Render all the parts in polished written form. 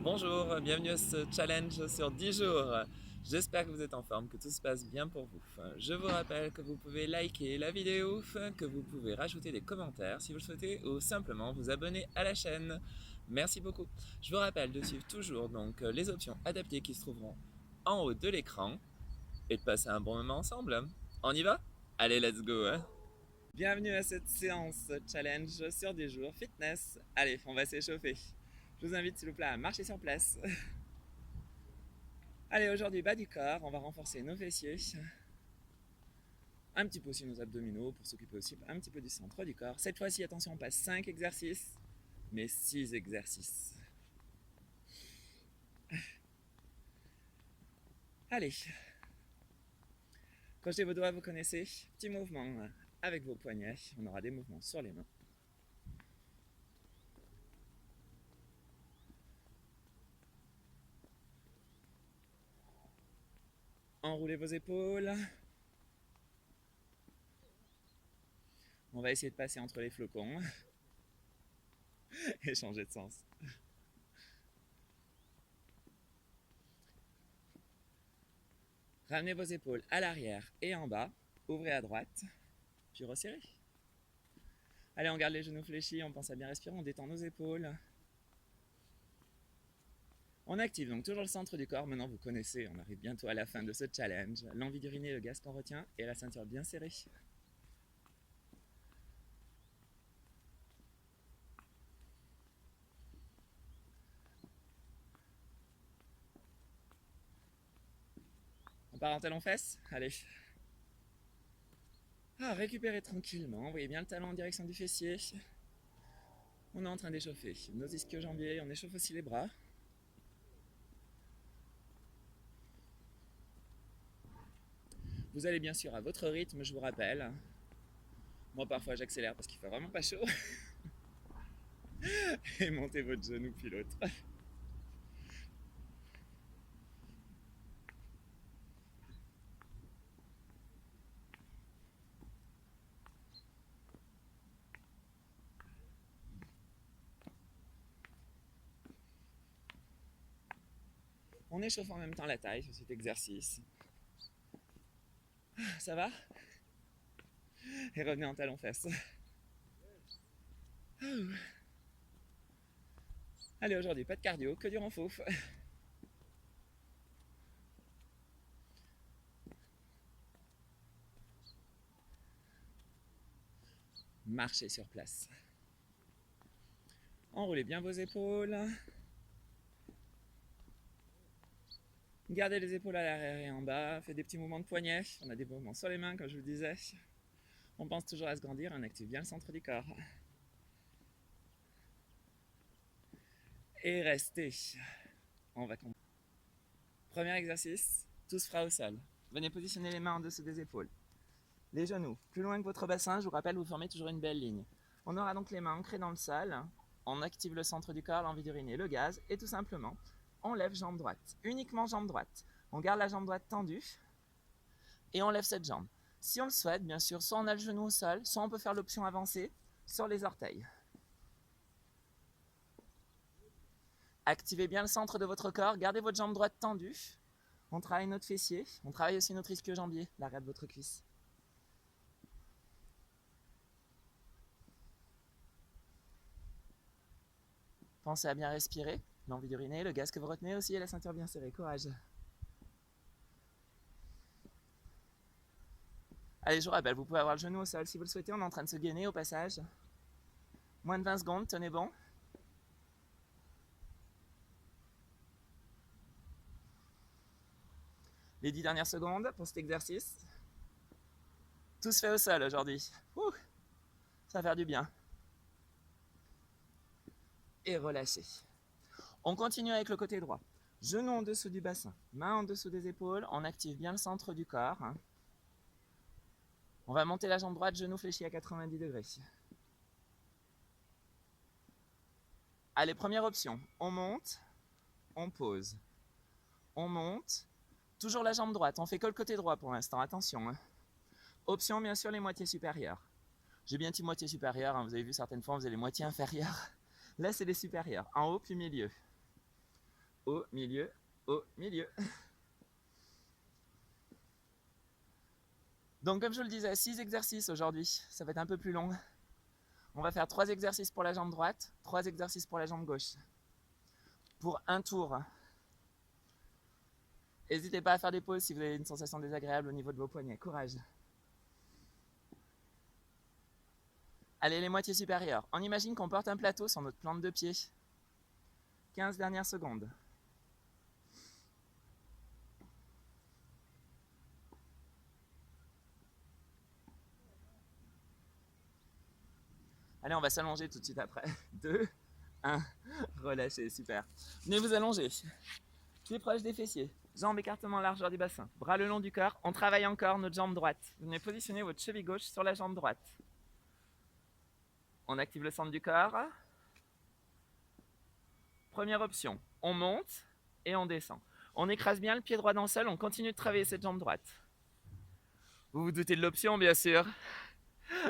Bonjour, bienvenue à ce challenge sur 10 jours. J'espère que vous êtes en forme, que tout se passe bien pour vous. Je vous rappelle que vous pouvez liker la vidéo, que vous pouvez rajouter des commentaires si vous le souhaitez ou simplement vous abonner à la chaîne. Merci beaucoup. Je vous rappelle de suivre toujours donc les options adaptées qui se trouveront en haut de l'écran et de passer un bon moment ensemble. On y va? Allez, let's go! Bienvenue à cette séance challenge sur 10 jours fitness. Allez, on va s'échauffer. Je vous invite s'il vous plaît à marcher sur place. Allez, aujourd'hui, bas du corps, on va renforcer nos fessiers. Un petit peu aussi nos abdominaux pour s'occuper aussi un petit peu du centre du corps. Cette fois-ci, attention, on passe 5 exercices, mais 6 exercices. Allez, crochetez vos doigts, vous connaissez. Petit mouvement avec vos poignets. On aura des mouvements sur les mains. Enroulez vos épaules. On va essayer de passer entre les flocons et changer de sens. Ramenez vos épaules à l'arrière et en bas. Ouvrez à droite, puis resserrez. Allez, on garde les genoux fléchis, on pense à bien respirer, on détend nos épaules. On active donc toujours le centre du corps. Maintenant, vous connaissez, on arrive bientôt à la fin de ce challenge. L'envie d'uriner, le gaz qu'on retient et la ceinture bien serrée. On part en talon fesses. Allez. Récupérez tranquillement. Envoyez bien le talon en direction du fessier. On est en train d'échauffer nos ischio-jambiers. On échauffe aussi les bras. Vous allez bien sûr à votre rythme, je vous rappelle. Moi, parfois, j'accélère parce qu'il fait vraiment pas chaud. Et montez votre genou puis l'autre. On échauffe en même temps la taille sur cet exercice. Ça va? Et revenez en talon fesses. Allez, aujourd'hui, pas de cardio, que du renfouf. Marchez sur place. Enroulez bien vos épaules. Gardez les épaules à l'arrière et en bas. Faites des petits mouvements de poignets. On a des mouvements sur les mains, comme je vous le disais. On pense toujours à se grandir. On active bien le centre du corps. Et restez. On va commencer. Premier exercice, tout se fera au sol. Venez positionner les mains en dessous des épaules. Les genoux plus loin que votre bassin. Je vous rappelle, vous formez toujours une belle ligne. On aura donc les mains ancrées dans le sol. On active le centre du corps, l'envie d'uriner, le gaz. Et tout simplement, on lève jambe droite. Uniquement jambe droite. On garde la jambe droite tendue. Et on lève cette jambe. Si on le souhaite, bien sûr, soit on a le genou au sol, soit on peut faire l'option avancée sur les orteils. Activez bien le centre de votre corps, gardez votre jambe droite tendue. On travaille notre fessier, on travaille aussi notre ischio-jambier, l'arrière de votre cuisse. Pensez à bien respirer, l'envie d'uriner, le gaz que vous retenez aussi et la ceinture bien serrée, courage. Allez, je vous rappelle, vous pouvez avoir le genou au sol si vous le souhaitez, on est en train de se gainer au passage. Moins de 20 secondes, tenez bon. Les 10 dernières secondes pour cet exercice. Tout se fait au sol aujourd'hui. Ça va faire du bien. Et relâchez. On continue avec le côté droit. Genou en dessous du bassin, main en dessous des épaules. On active bien le centre du corps. On va monter la jambe droite, genou fléchi à 90 degrés. Allez, première option. On monte, on pose. On monte. Toujours la jambe droite. On fait que le côté droit pour l'instant. Attention. Option, bien sûr, les moitiés supérieures. J'ai bien dit moitié supérieure. Vous avez vu certaines fois, on faisait les moitiés inférieures. Là, c'est les supérieures. En haut puis milieu. au milieu, au milieu. Donc comme je vous le disais, 6 exercices aujourd'hui, ça va être un peu plus long. On va faire 3 exercices pour la jambe droite, 3 exercices pour la jambe gauche. Pour un tour. N'hésitez pas à faire des pauses si vous avez une sensation désagréable au niveau de vos poignets. Courage. Allez, les moitiés supérieures. On imagine qu'on porte un plateau sur notre plante de pied. 15 dernières secondes. Allez, on va s'allonger tout de suite après. 2, 1, relâchez, super. Venez vous allonger. Pieds proches des fessiers. Jambes écartement largeur du bassin. Bras le long du corps. On travaille encore notre jambe droite. Venez positionner votre cheville gauche sur la jambe droite. On active le centre du corps. Première option, on monte et on descend. On écrase bien le pied droit dans le sol, on continue de travailler cette jambe droite. Vous vous doutez de l'option, bien sûr.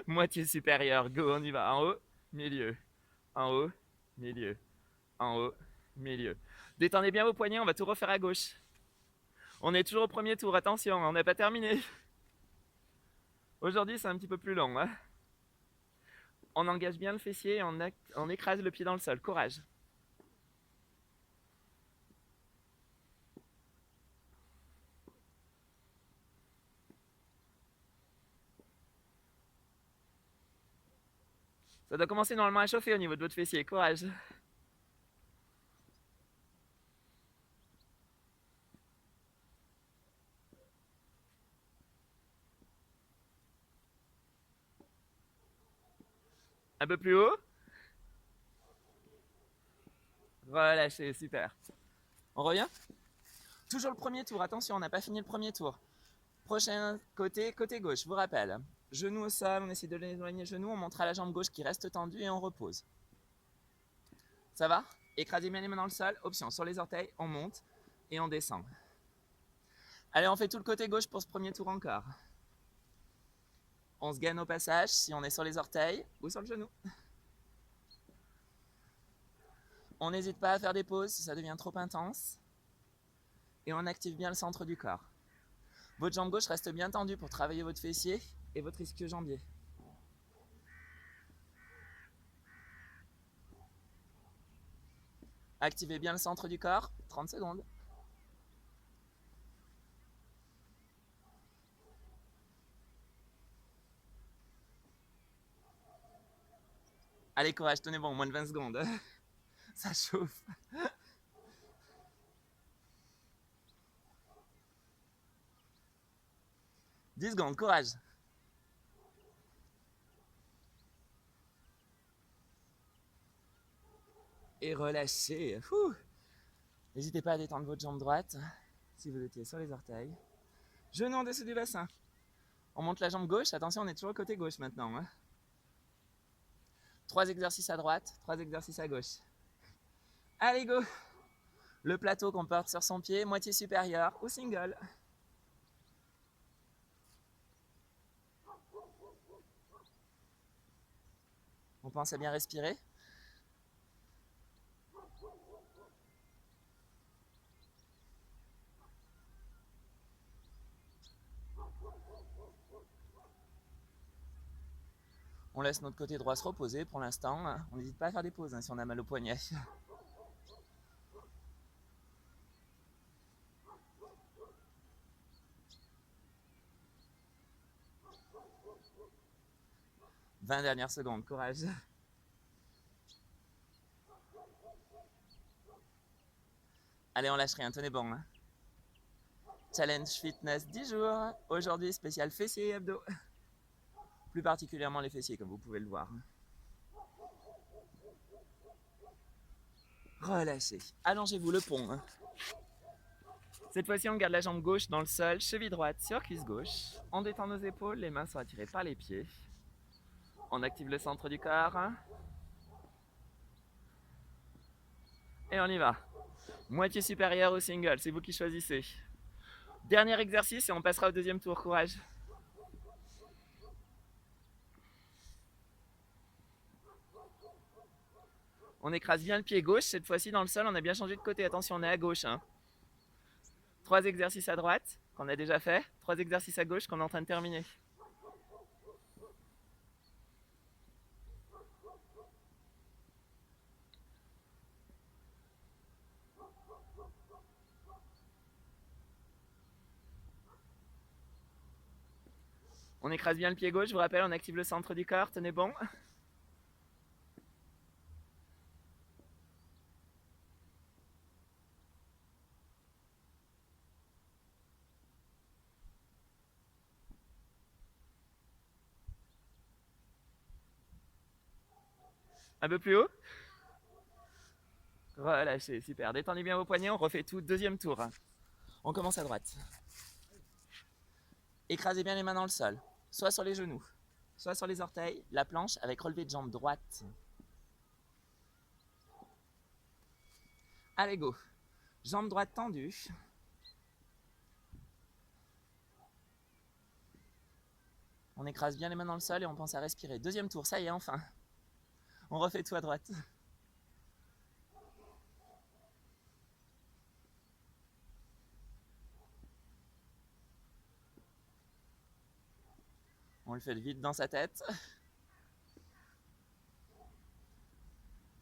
Moitié supérieure, go, on y va. En haut, milieu. En haut, milieu. En haut, milieu. Détendez bien vos poignets, on va tout refaire à gauche. On est toujours au premier tour, attention, on n'a pas terminé. Aujourd'hui, c'est un petit peu plus long. Hein. On engage bien le fessier et on écrase le pied dans le sol. Courage. Ça doit commencer normalement à chauffer au niveau de votre fessier. Courage. Un peu plus haut. Relâchez, super. On revient? Toujours le premier tour, attention, on n'a pas fini le premier tour. Prochain côté, côté gauche, je vous rappelle. Genou au sol, on essaie de l'éloigner le genou, on montre à la jambe gauche qui reste tendue et on repose. Ça va? Écrasez bien les mains dans le sol, option sur les orteils, on monte et on descend. Allez, on fait tout le côté gauche pour ce premier tour encore. On se gaine au passage si on est sur les orteils ou sur le genou. On n'hésite pas à faire des pauses si ça devient trop intense. Et on active bien le centre du corps. Votre jambe gauche reste bien tendue pour travailler votre fessier et votre ischio-jambier. Activez bien le centre du corps, 30 secondes. Allez, courage, tenez bon, moins de 20 secondes. Ça chauffe. « 10 secondes, courage. Et relâchez. N'hésitez pas à détendre votre jambe droite si vous étiez sur les orteils. Genou en dessous du bassin. On monte la jambe gauche. Attention, on est toujours côté gauche maintenant. 3 exercices à droite, 3 exercices à gauche. Allez, go. Le plateau qu'on porte sur son pied, moitié supérieur ou single. On pense à bien respirer. On laisse notre côté droit se reposer pour l'instant. On n'hésite pas à faire des pauses si on a mal au poignet. « 20 dernières secondes, courage. Allez, on lâche rien, tenez bon. Challenge fitness 10 jours. Aujourd'hui, spécial fessiers et abdos. Plus particulièrement les fessiers, comme vous pouvez le voir. Relâchez. Allongez-vous le pont. Cette fois-ci, on garde la jambe gauche dans le sol, cheville droite sur cuisse gauche. On détend nos épaules, les mains sont attirées par les pieds. On active le centre du corps. Et on y va. Moitié supérieure ou single, c'est vous qui choisissez. Dernier exercice et on passera au deuxième tour, courage. On écrase bien le pied gauche, cette fois-ci dans le sol, on a bien changé de côté, attention on est à gauche. 3 exercices à droite qu'on a déjà fait, 3 exercices à gauche qu'on est en train de terminer. On écrase bien le pied gauche, je vous rappelle, on active le centre du corps, tenez bon. Un peu plus haut. Relâchez, super. Détendez bien vos poignets, on refait tout, deuxième tour. On commence à droite. Écrasez bien les mains dans le sol, soit sur les genoux, soit sur les orteils, la planche avec relevé de jambe droite. Allez, go. Jambe droite tendue. On écrase bien les mains dans le sol et on pense à respirer. Deuxième tour, ça y est, enfin. On refait tout à droite. On le fait vite dans sa tête.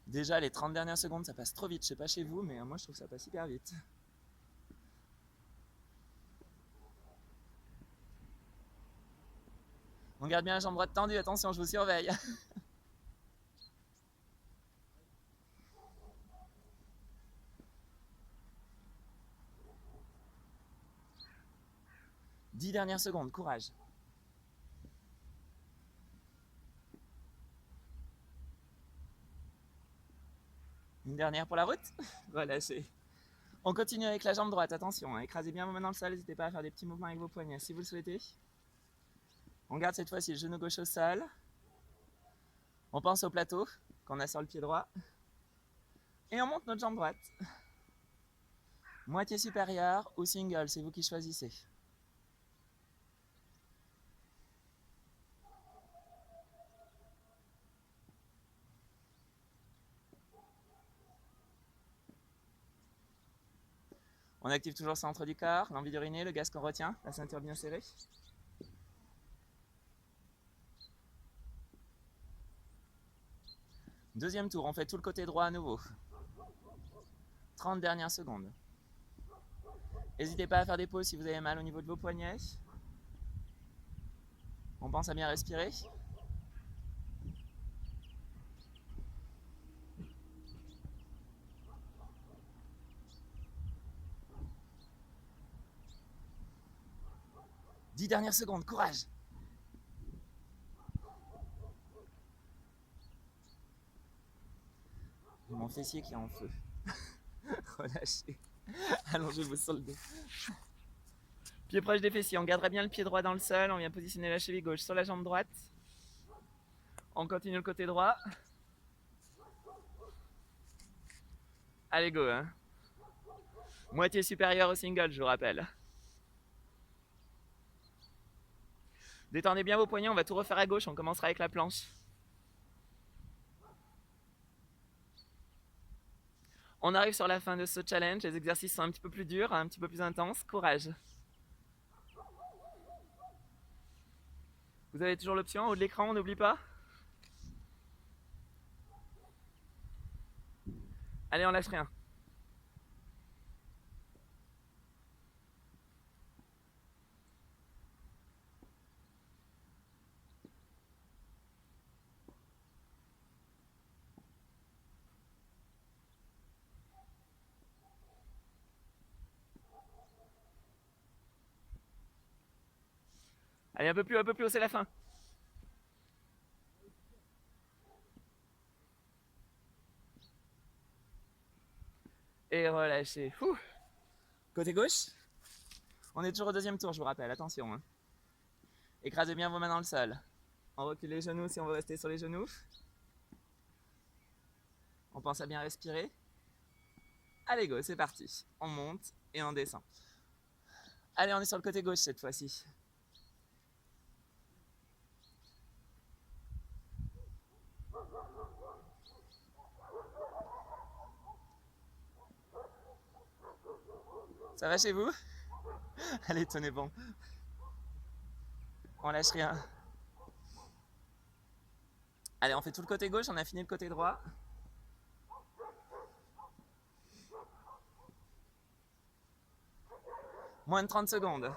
Déjà, les 30 dernières secondes, ça passe trop vite. Je sais pas chez vous, mais moi, je trouve que ça passe hyper vite. On garde bien la jambe droite tendue. Attention, je vous surveille. Dix dernières secondes, courage. Une dernière pour la route. Relâchez. On continue avec la jambe droite, attention, écrasez bien vos mains dans le sol, n'hésitez pas à faire des petits mouvements avec vos poignets si vous le souhaitez. On garde cette fois-ci le genou gauche au sol. On pense au plateau qu'on a sur le pied droit. Et on monte notre jambe droite. Moitié supérieure ou single, c'est vous qui choisissez. On active toujours le centre du corps, l'envie d'uriner, le gaz qu'on retient, la ceinture bien serrée. Deuxième tour, on fait tout le côté droit à nouveau. 30 dernières secondes. N'hésitez pas à faire des pauses si vous avez mal au niveau de vos poignets. On pense à bien respirer. Dix dernières secondes, courage. Mon fessier qui est en feu. Relâchez. Allongez-vous sur le dos. Pied proche des fessiers, on gardera bien le pied droit dans le sol, on vient positionner la cheville gauche sur la jambe droite. On continue le côté droit. Allez, go. Moitié supérieure au single, je vous rappelle. Détendez bien vos poignets, on va tout refaire à gauche, on commencera avec la planche. On arrive sur la fin de ce challenge, les exercices sont un petit peu plus durs, un petit peu plus intenses. Courage. Vous avez toujours l'option en haut de l'écran, on n'oublie pas. Allez, on lâche rien. Allez, un peu plus haut, c'est la fin. Et relâchez. Ouh. Côté gauche. On est toujours au deuxième tour, je vous rappelle, attention. Écrasez bien vos mains dans le sol. On recule les genoux si on veut rester sur les genoux. On pense à bien respirer. Allez, go, c'est parti. On monte et on descend. Allez, on est sur le côté gauche cette fois-ci. Ça va chez vous? Allez, tenez bon. On lâche rien. Allez, on fait tout le côté gauche, on a fini le côté droit. Moins de 30 secondes.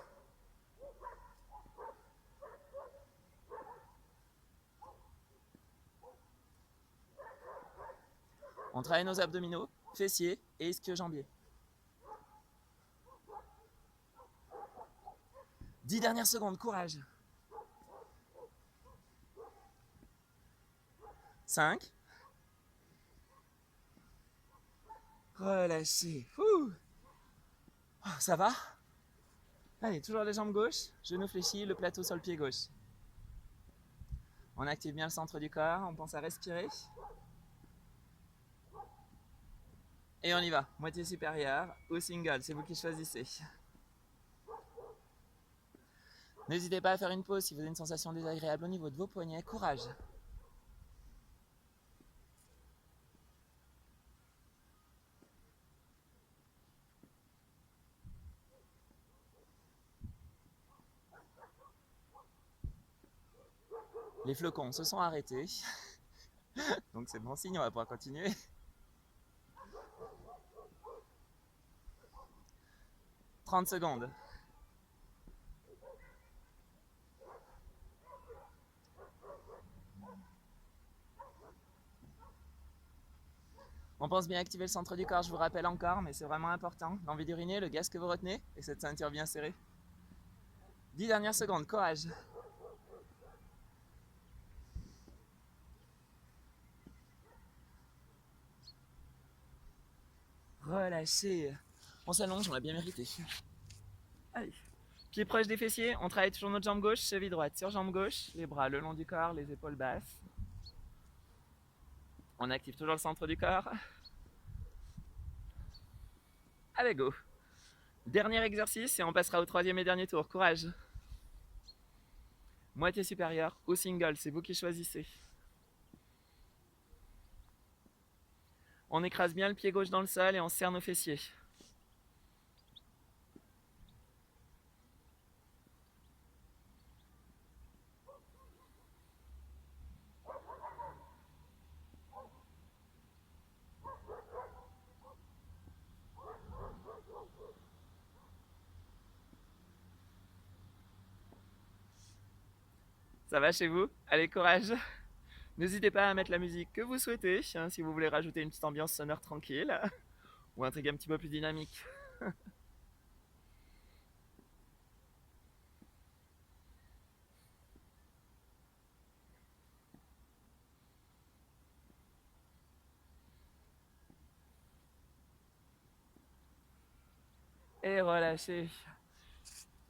On travaille nos abdominaux, fessiers et ischio-jambiers. 10 dernières secondes, courage. 5. Relâchez. Ouh. Ça va? Allez, toujours les jambes gauches, genoux fléchis, le plateau sur le pied gauche. On active bien le centre du corps, on pense à respirer. Et on y va, moitié supérieure ou single, c'est vous qui choisissez. N'hésitez pas à faire une pause si vous avez une sensation désagréable au niveau de vos poignets, courage. Les flocons se sont arrêtés, donc c'est bon signe, on va pouvoir continuer. 30 secondes. On pense bien activer le centre du corps, je vous rappelle encore, mais c'est vraiment important. L'envie d'uriner, le gaz que vous retenez et cette ceinture bien serrée. 10 dernières secondes, courage. Relâchez. On s'allonge, on l'a bien mérité. Allez. Pieds proches des fessiers, on travaille toujours notre jambe gauche, cheville droite sur jambe gauche, les bras le long du corps, les épaules basses. On active toujours le centre du corps. Allez, go. Dernier exercice et on passera au troisième et dernier tour. Courage. Moitié supérieure ou single, c'est vous qui choisissez. On écrase bien le pied gauche dans le sol et on serre nos fessiers. Ça va chez vous? Allez, courage. N'hésitez pas à mettre la musique que vous souhaitez, hein, si vous voulez rajouter une petite ambiance sonore tranquille, ou un truc un petit peu plus dynamique. Et relâchez.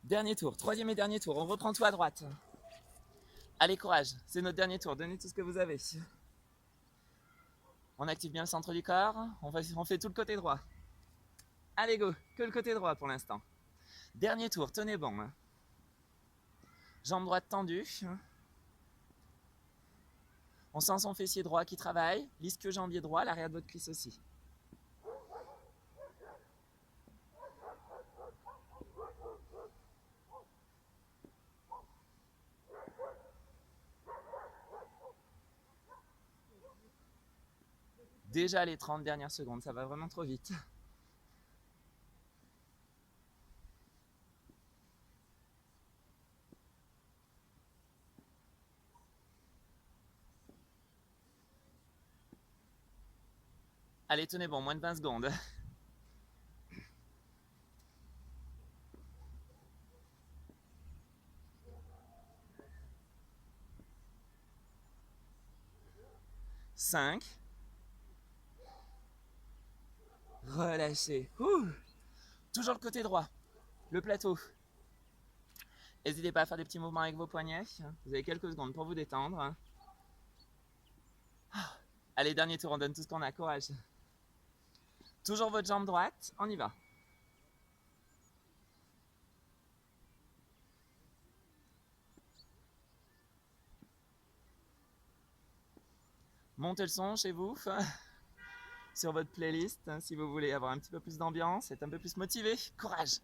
Dernier tour, troisième et dernier tour, on reprend tout à droite. Allez, courage, c'est notre dernier tour, donnez tout ce que vous avez. On active bien le centre du corps, on fait tout le côté droit. Allez, go, que le côté droit pour l'instant. Dernier tour, tenez bon. Jambe droite tendue. On sent son fessier droit qui travaille, l'ischio-jambier droit, l'arrière de votre cuisse aussi. Déjà les 30 dernières secondes, ça va vraiment trop vite. Allez, tenez bon, moins de 20 secondes. Cinq. Relâchez. Toujours le côté droit, le plateau. N'hésitez pas à faire des petits mouvements avec vos poignets. Vous avez quelques secondes pour vous détendre. Allez, dernier tour, on donne tout ce qu'on a, courage. Toujours votre jambe droite, on y va. Montez le son chez vous. sur votre playlist hein, si vous voulez avoir un petit peu plus d'ambiance, être un peu plus motivé. Courage!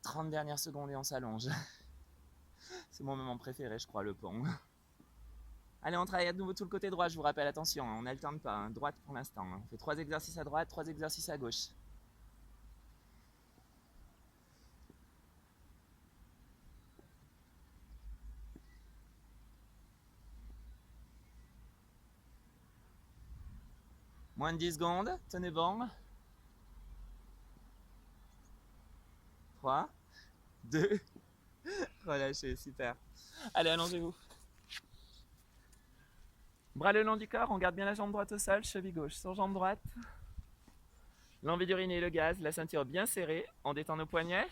« 30 dernières secondes et on s'allonge. C'est mon moment préféré, je crois, le pont. Allez, on travaille à nouveau tout le côté droit, je vous rappelle, attention, on n'alterne pas, hein, droite pour l'instant. On fait 3 exercices à droite, 3 exercices à gauche. Moins de 10 secondes, tenez bon. 3, 2, relâchez, super. Allez, allongez-vous. Bras le long du corps, on garde bien la jambe droite au sol, cheville gauche sur jambe droite. L'envie d'uriner le gaz, la ceinture bien serrée, on détend nos poignets.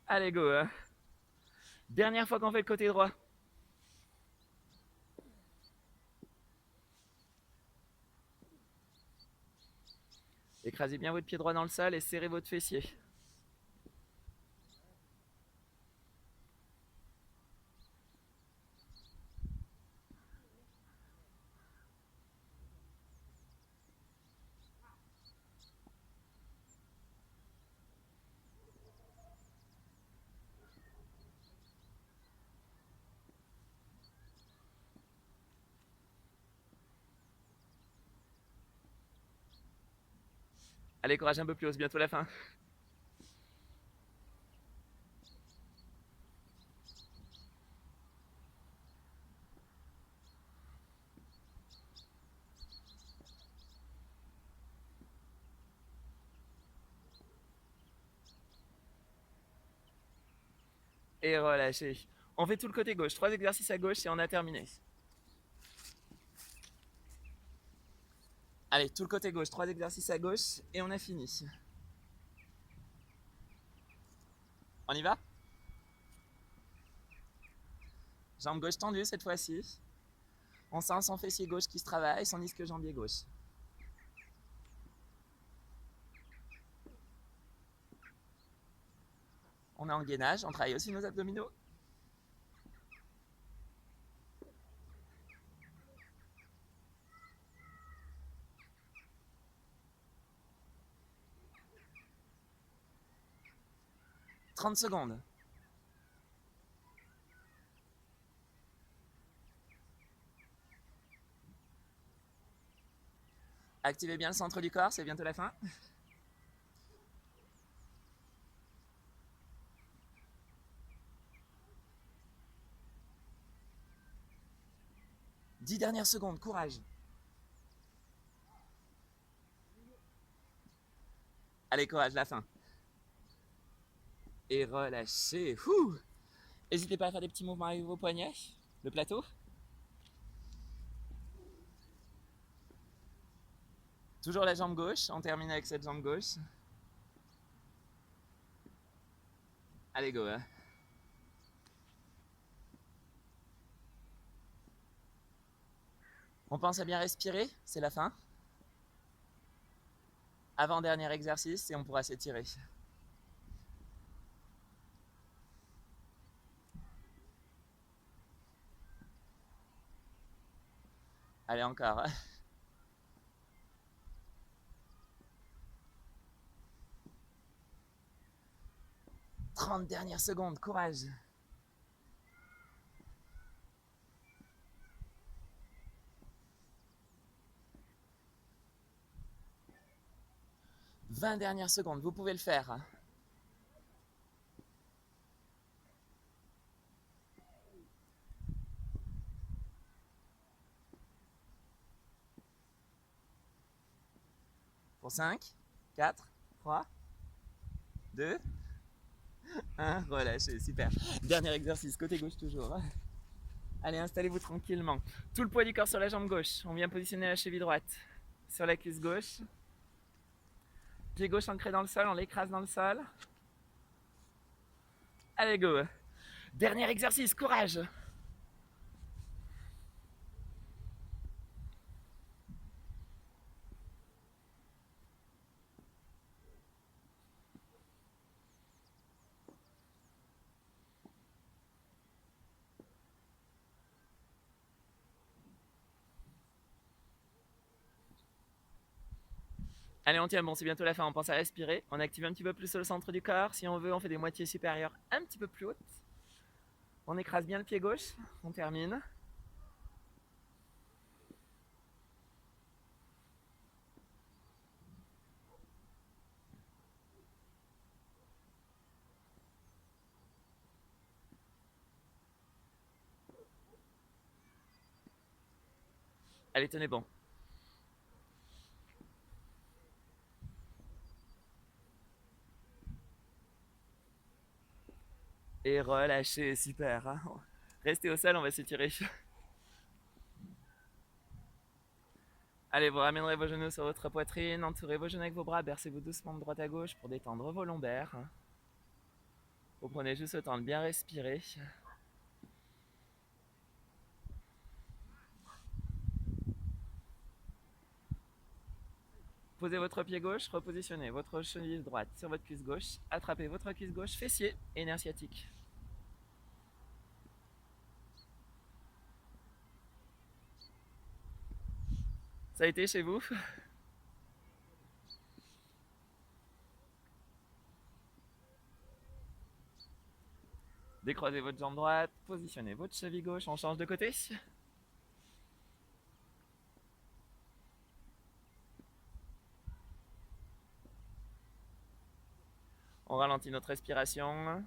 Allez, go hein. Dernière fois qu'on fait le côté droit. Écrasez bien votre pied droit dans le sol et serrez votre fessier. Allez, courage un peu plus haut, c'est bientôt la fin. Et relâchez. On fait tout le côté gauche, 3 exercices à gauche et on a terminé. Allez, tout le côté gauche, 3 exercices à gauche et on a fini. On y va? Jambe gauche tendue cette fois-ci. On sent son fessier gauche qui se travaille, son ischio-jambier gauche. On est en gainage, on travaille aussi nos abdominaux. « 30 secondes. Activez bien le centre du corps, c'est bientôt la fin. « 10 dernières secondes, courage. Allez, courage, la fin. Et relâchez. N'hésitez pas à faire des petits mouvements avec vos poignets, le plateau. Toujours la jambe gauche, on termine avec cette jambe gauche. Allez, go hein. On pense à bien respirer, c'est la fin. Avant-dernier exercice et on pourra s'étirer. Allez, encore. 30 dernières secondes, courage. « 20 dernières secondes, vous pouvez le faire. Pour 5, 4, 3, 2, 1, relâchez, super. Dernier exercice, côté gauche toujours. Allez, installez-vous tranquillement. Tout le poids du corps sur la jambe gauche. On vient positionner la cheville droite sur la cuisse gauche. Pied gauche ancré dans le sol, on l'écrase dans le sol. Allez, go. Dernier exercice, courage. Allez, on tient bon, c'est bientôt la fin, on pense à respirer. On active un petit peu plus le centre du corps. Si on veut, on fait des moitiés supérieures un petit peu plus hautes. On écrase bien le pied gauche, on termine. Allez, tenez bon. Et relâchez, super. Hein. Restez au sol, on va s'étirer. Allez, vous ramènerez vos genoux sur votre poitrine, entourez vos genoux avec vos bras, bercez-vous doucement de droite à gauche pour détendre vos lombaires. Vous prenez juste le temps de bien respirer. Posez votre pied gauche, repositionnez votre cheville droite sur votre cuisse gauche, attrapez votre cuisse gauche, fessier et nerf sciatique. Ça a été chez vous? Décroisez votre jambe droite, positionnez votre cheville gauche, on change de côté. On ralentit notre respiration.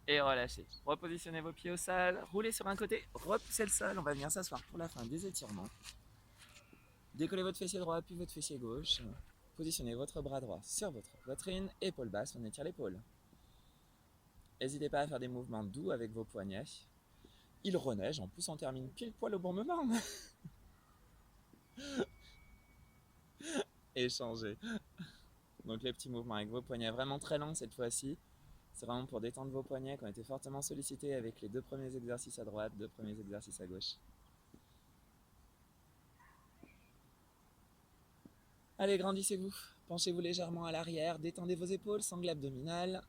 Et relâchez. Repositionnez vos pieds au sol, roulez sur un côté, repoussez le sol. On va venir s'asseoir pour la fin des étirements. Décollez votre fessier droit puis votre fessier gauche. Positionnez votre bras droit sur votre poitrine, épaule basse, on étire l'épaule. N'hésitez pas à faire des mouvements doux avec vos poignets. Il reneige, en plus on termine pile poil au bon moment. Échangez. Donc les petits mouvements avec vos poignets vraiment très lents cette fois-ci. C'est vraiment pour détendre vos poignets qui ont été fortement sollicités avec les 2 premiers exercices à droite, 2 premiers exercices à gauche. Allez, grandissez-vous. Penchez-vous légèrement à l'arrière, détendez vos épaules, sangle abdominale.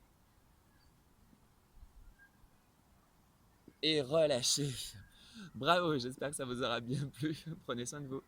Et relâchez. Bravo, j'espère que ça vous aura bien plu. Prenez soin de vous.